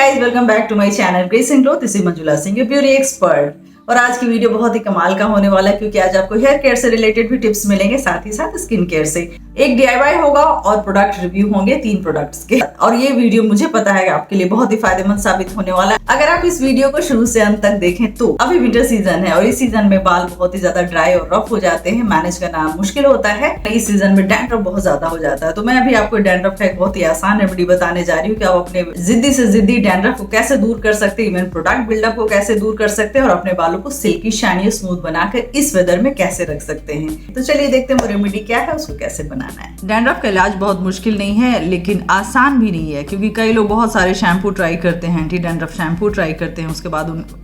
Guys, welcome back to my channel Grace and Grow. This is Manjula Singh, your beauty expert. और आज की video बहुत ही कमाल का होने वाला है क्योंकि आज आपको हेयर केयर से रिलेटेड भी टिप्स मिलेंगे, साथ ही साथ स्किन केयर से। एक DIY होगा और प्रोडक्ट रिव्यू होंगे 3 प्रोडक्ट्स के। और ये वीडियो मुझे पता है कि आपके लिए बहुत ही फायदेमंद साबित होने वाला है अगर आप इस वीडियो को शुरू से अंत तक देखें तो। अभी विंटर सीजन है और इस सीजन में बाल बहुत ही ज्यादा ड्राई और रफ हो जाते हैं, मैनेज करना मुश्किल होता है। इस सीजन में डैंड्रफ बहुत ज्यादा हो जाता है, तो मैं अभी आपको डैंड्रफ का एक बहुत ही आसान रेमेडी बताने जा रही हूँ कि आप अपने जिद्दी से जिद्दी डैंड्रफ को कैसे दूर कर सकते हैं, इवन प्रोडक्ट बिल्डअप को कैसे दूर कर सकते हैं और अपने बालों को सिल्की शाइनी स्मूथ बनाकर इस वेदर में कैसे रख सकते हैं। तो चलिए देखते हैं वो रेमेडी क्या है, उसको कैसे बनाना है। डैंड्रफ का इलाज बहुत मुश्किल नहीं है लेकिन आसान भी नहीं है, क्योंकि कई लोग बहुत सारे शैम्पू ट्राई करते हैं, एंटी डैंड्रफ शैम्पू ट्राई करते हैं,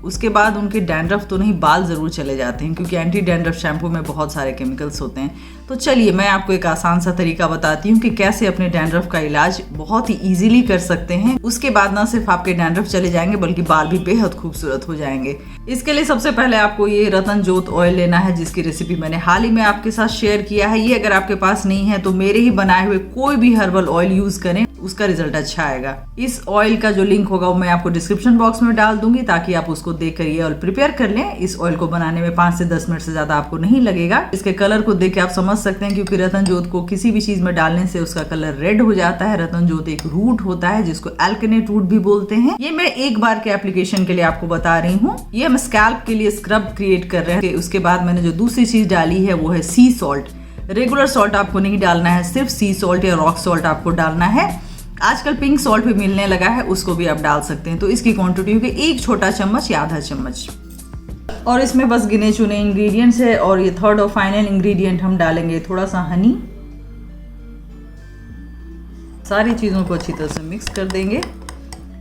उसके बाद उनके डैंड्रफ तो नहीं, बाल जरूर चले जाते हैं, क्योंकि एंटी डैंड्रफ शैम्पू में बहुत सारे केमिकल्स होते हैं। तो चलिए मैं आपको एक आसान सा तरीका बताती हूँ कि कैसे अपने डैंड्रफ का इलाज बहुत ही इजीली कर सकते हैं। उसके बाद ना सिर्फ आपके डैंड्रफ चले जाएंगे बल्कि बाल भी बेहद खूबसूरत हो जाएंगे। इसके लिए सबसे पहले आपको ये रतन जोत ऑयल लेना है, जिसकी रेसिपी मैंने हाल ही में आपके साथ शेयर किया है। ये अगर आपके पास नहीं है तो मेरे ही बनाए हुए कोई भी हर्बल ऑयल यूज करें, उसका रिजल्ट अच्छा आएगा। इस ऑयल का जो लिंक होगा वो मैं आपको डिस्क्रिप्शन बॉक्स में डाल दूंगी, ताकि आप उसको देखकर ये ऑयल प्रिपेयर कर लें। इस ऑयल को बनाने में 5 से 10 मिनट से ज्यादा आपको नहीं लगेगा। इसके कलर को देख के आप समझ सकते हैं, क्योंकि रतन जोत को किसी भी चीज में डालने से उसका कलर रेड हो जाता है। रतन जोत एक रूट होता है जिसको एल्केनेट रूट भी बोलते हैं। ये मैं एक बार के एप्लीकेशन के लिए आपको बता रही हूँ। ये हम स्कैल्प के लिए स्क्रब क्रिएट कर रहे हैं। उसके बाद मैंने जो दूसरी चीज डाली है वो है सी सॉल्ट। रेगुलर सॉल्ट आपको नहीं डालना है, सिर्फ सी सॉल्ट या रॉक सॉल्ट आपको डालना है। आजकल पिंक सॉल्ट भी मिलने लगा है, उसको भी आप डाल सकते हैं। तो इसकी क्वांटिटी होगी 1 छोटा चम्मच या आधा चम्मच। और इसमें बस गिने चुने इंग्रेडिएंट्स है। और ये थर्ड और फाइनल इंग्रेडिएंट हम डालेंगे थोड़ा सा हनी। सारी चीजों को अच्छी तरह से मिक्स कर देंगे।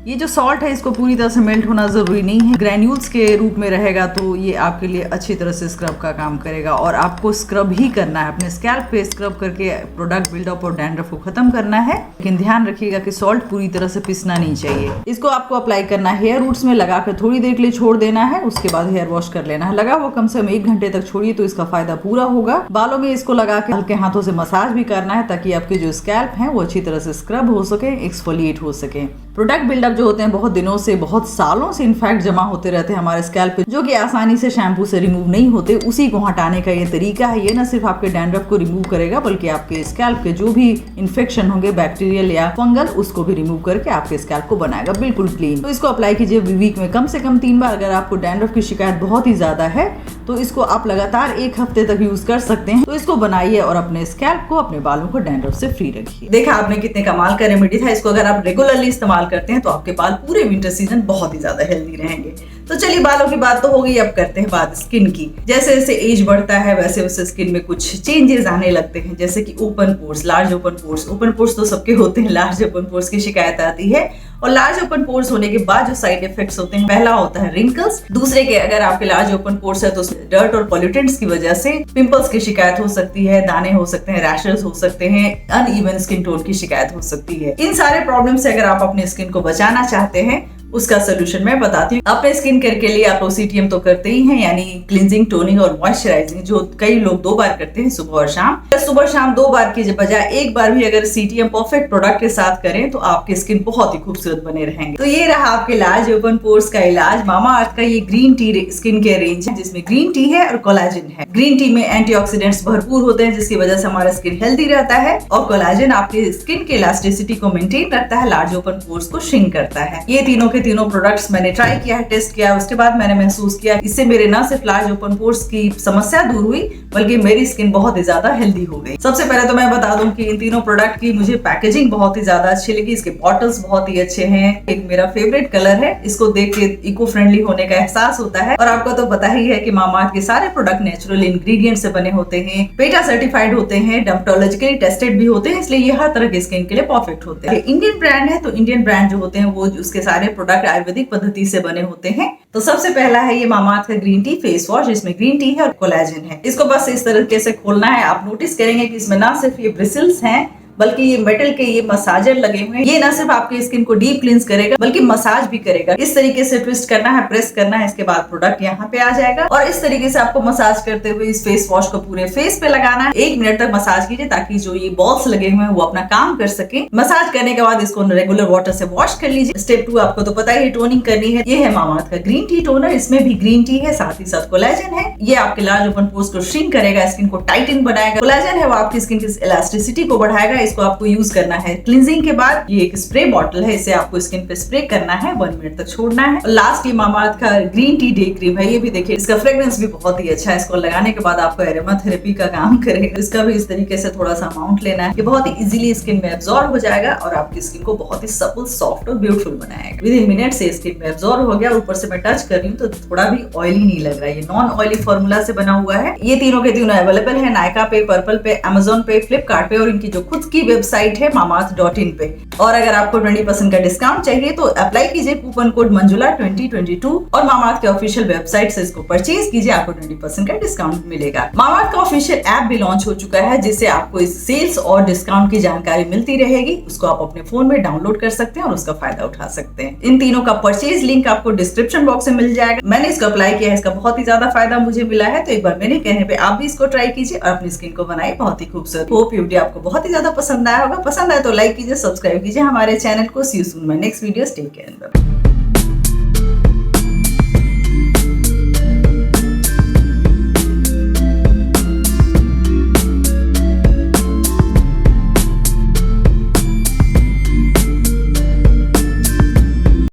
ये जो सॉल्ट है इसको पूरी तरह से मेल्ट होना जरूरी नहीं है, ग्रैन्यूल्स के रूप में रहेगा तो ये आपके लिए अच्छी तरह से स्क्रब का काम करेगा। और आपको स्क्रब ही करना है, अपने स्कैल्प पे स्क्रब करके प्रोडक्ट बिल्डअप और डैंड्रफ को खत्म करना है। लेकिन ध्यान रखिएगा कि सॉल्ट पूरी तरह से पिसना नहीं चाहिए। इसको आपको अप्लाई करना है, हेयर रूट्स में लगाकर थोड़ी देर के लिए छोड़ देना है। उसके बाद हेयर वॉश कर लेना है। लगा हुआ कम से कम 1 घंटे तक छोड़िए तो इसका फायदा पूरा होगा। बालों में इसको लगा के हल्के हाथों से मसाज भी करना है, ताकि आपके जो स्कैल्प है वो अच्छी तरह से स्क्रब हो सके, एक्सफोलिएट हो सके। प्रोडक्ट बिल्डअप जो होते हैं बहुत दिनों से, बहुत सालों से इनफैक्ट जमा होते रहते हैं हमारे स्कैल्प पे, जो कि आसानी से शैम्पू से रिमूव नहीं होते। उसी को हटाने का ये तरीका है। ये ना सिर्फ आपके डैंड्रफ को रिमूव करेगा बल्कि आपके स्कैल्प के जो भी इन्फेक्शन होंगे, बैक्टीरियल या फंगल, उसको भी रिमूव करके आपके स्कैल्प को बनाएगा बिल्कुल क्लीन। तो इसको अप्लाई कीजिए वीक में कम से कम 3 बार। अगर आपको डैंड्रफ की शिकायत बहुत ही ज्यादा है तो इसको आप लगातार 1 हफ्ते तक यूज कर सकते हैं। तो इसको बनाइए और अपने स्कैल्प को, अपने बालों को डैंड्रफ से फ्री रखिए। देखा आपने कितने कमाल का रेमेडी था। इसको अगर आप रेगुलरली इस्तेमाल करते हैं तो आपके बाल पूरे विंटर सीजन बहुत ही ज्यादा हेल्दी रहेंगे। तो चलिए बालों की बात तो हो गई, अब करते हैं बात स्किन की। जैसे जैसे एज बढ़ता है वैसे वैसे स्किन में कुछ चेंजेस आने लगते हैं, जैसे कि open pores, large open pores. Open pores तो सबके होते हैं, लार्ज ओपन पोर्स की शिकायत आती है। और लार्ज ओपन पोर्स होने के बाद जो साइड इफेक्ट्स होते हैं, पहला होता है रिंकल्स। दूसरे के अगर आपके लार्ज ओपन पोर्स है तो डर्ट और पॉल्यूटेंट्स की वजह से पिंपल्स की शिकायत हो सकती है, दाने हो सकते हैं, रैशेस हो सकते हैं, अनइवन स्किन टोन की शिकायत हो सकती है। इन सारे प्रॉब्लम से अगर आप अपनी स्किन को बचाना चाहते हैं, उसका सोल्यूशन मैं बताती हूँ। अपने स्किन केयर के लिए आप OCTM तो करते ही हैं, यानी क्लींजिंग, टोनिंग और मॉइस्चराइजिंग, जो कई लोग 2 बार करते हैं, सुबह और शाम। सुबह शाम 2 बार की बजाय 1 बार भी अगर CTM परफेक्ट प्रोडक्ट के साथ करें तो आपकी स्किन बहुत ही खूबसूरत बने रहेंगे। तो ये रहा आपके लार्ज ओपन पोर्स का इलाज। मामा अर्थ का ये green tea skin care range है, जिसमें ग्रीन टी है और कोलाजन है। ग्रीन टी में एंटीऑक्सीडेंट्स भरपूर होते हैं, जिसकी वजह से हमारा स्किन हेल्दी रहता है। और कोलाजन आपके स्किन के इलास्टिसिटी को मेंटेन रखता है, लार्ज ओपन पोर्स को श्रिंक करता है। ये तीनों के तीनों प्रोडक्ट्स मैंने ट्राई किया है, टेस्ट किया है। उसके बाद मैंने महसूस किया इससे मेरे न सिर्फ लार्ज ओपन पोर्स की समस्या दूर हुई बल्कि मेरी स्किन बहुत ही ज्यादा हेल्दी हो गई। सबसे पहले तो मैं बता दूं कि इन तीनों प्रोडक्ट की मुझे पैकेजिंग बहुत ही ज्यादा अच्छी लगी। इसके बॉटल्स बहुत ही अच्छे हैं। एक मेरा फेवरेट कलर है, इसको देख के इको फ्रेंडली होने का एहसास होता है। और आपको तो पता ही है कि मामाअर्थ के सारे प्रोडक्ट नेचुरल इंग्रेडिएंट से बने होते हैं, पेटा सर्टिफाइड होते हैं, डर्मेटोलॉजिकली टेस्टेड भी होते हैं, इसलिए ये हर तरह की स्किन के लिए परफेक्ट होते हैं। इंडियन ब्रांड है तो इंडियन ब्रांड जो होते हैं वो उसके सारे प्रोडक्ट आयुर्वेदिक पद्धति से बने होते हैं। तो सबसे पहला है ये मामाअर्थ का ग्रीन टी फेस वॉश, जिसमें ग्रीन टी है और कोलाजन है। इसको बस इस तरीके से खोलना है। आप नोटिस करेंगे कि इसमें ना सिर्फ ये ब्रिसल्स हैं बल्कि ये मेटल के ये मसाजर लगे हुए हैं। ये ना सिर्फ आपकी स्किन को डीप क्लींस करेगा बल्कि मसाज भी करेगा। इस तरीके से ट्विस्ट करना है, प्रेस करना है, इसके बाद प्रोडक्ट यहाँ पे आ जाएगा और इस तरीके से आपको मसाज करते हुए इस फेस वॉश को पूरे फेस पे लगाना है। 1 मिनट तक मसाज कीजिए ताकि जो ये बॉल्स लगे हुए हैं वो अपना काम कर सके। मसाज करने के बाद इसको रेगुलर वाटर से वॉश कर लीजिए। स्टेप 2 आपको तो पता ही टोनिंग करनी है। ये है मामाअर्थ का ग्रीन टी टोनर, इसमें भी ग्रीन टी है, साथ ही साथ कोलेजन है। ये आपके लार्ज ओपन पोर्स को श्रिंक करेगा, स्किन को टाइटन बनाएगा। कोलेजन है वो आपकी स्किन की इलास्टिसिटी को बढ़ाएगा। इसको आपको यूज करना है क्लींजिंग के बाद। ये एक स्प्रे बॉटल है, इसे आपको स्किन पे स्प्रे करना है, 1 मिनट तक छोड़ना है। और लास्ट ये मामाअर्थ का ग्रीन टी डे क्रीम है। ये भी देखिए इसका फ्रेग्रेंस भी बहुत ही अच्छा है। इसको लगाने के बाद आपको एरोमा थेरेपी का काम करेगा। इसका भी इस तरीके से थोड़ा सा अमाउंट लेना है। ये बहुत ही इजीली स्किन में एब्जॉर्ब हो जाएगा और आपकी स्किन को बहुत ही सपल, सॉफ्ट और ब्यूटीफुल बनाएगा। विद इन मिनट से स्किन में एब्जॉर्ब हो गया। ऊपर से मैं टच कर रही हूँ तो थोड़ा भी ऑयली नहीं लग रहा है। ये नॉन ऑयली फॉर्मूला से बना हुआ है। ये तीनों के तीनों अवेलेबल है नायका पे, पर्पल पे, अमेजोन पे, फ्लिपकार्ट पे और इनकी जो खुद की वेबसाइट है mamaearth.in पे। और अगर आपको 20% का डिस्काउंट चाहिए तो अप्लाई कीजिए कूपन कोड मंजुला 2022 और मामाअर्थ के ऑफिशियल वेबसाइट से इसको परचेज कीजिए, आपको 20% का डिस्काउंट मिलेगा। मामाअर्थ का ऑफिशियल ऐप भी लॉन्च हो चुका है जिससे आपको इस सेल्स और डिस्काउंट की जानकारी मिलती रहेगी। उसको आप अपने फोन में डाउनलोड कर सकते हैं और उसका फायदा उठा सकते हैं। इन तीनों का परचेज लिंक आपको डिस्क्रिप्शन बॉक्स में मिल जाएगा। मैंने इसको अप्लाई किया है, इसका बहुत ही ज्यादा फायदा मुझे मिला है, तो एक बार मेरे कहने पे आप भी इसको ट्राई कीजिए और अपनी स्किन को बनाइए बहुत ही खूबसूरत। होप ये वीडियो आपको बहुत ही ज्यादा पसंद आया होगा। पसंद आए तो लाइक कीजिए, सब्सक्राइब कीजिए हमारे चैनल को। See you soon my next video, take care.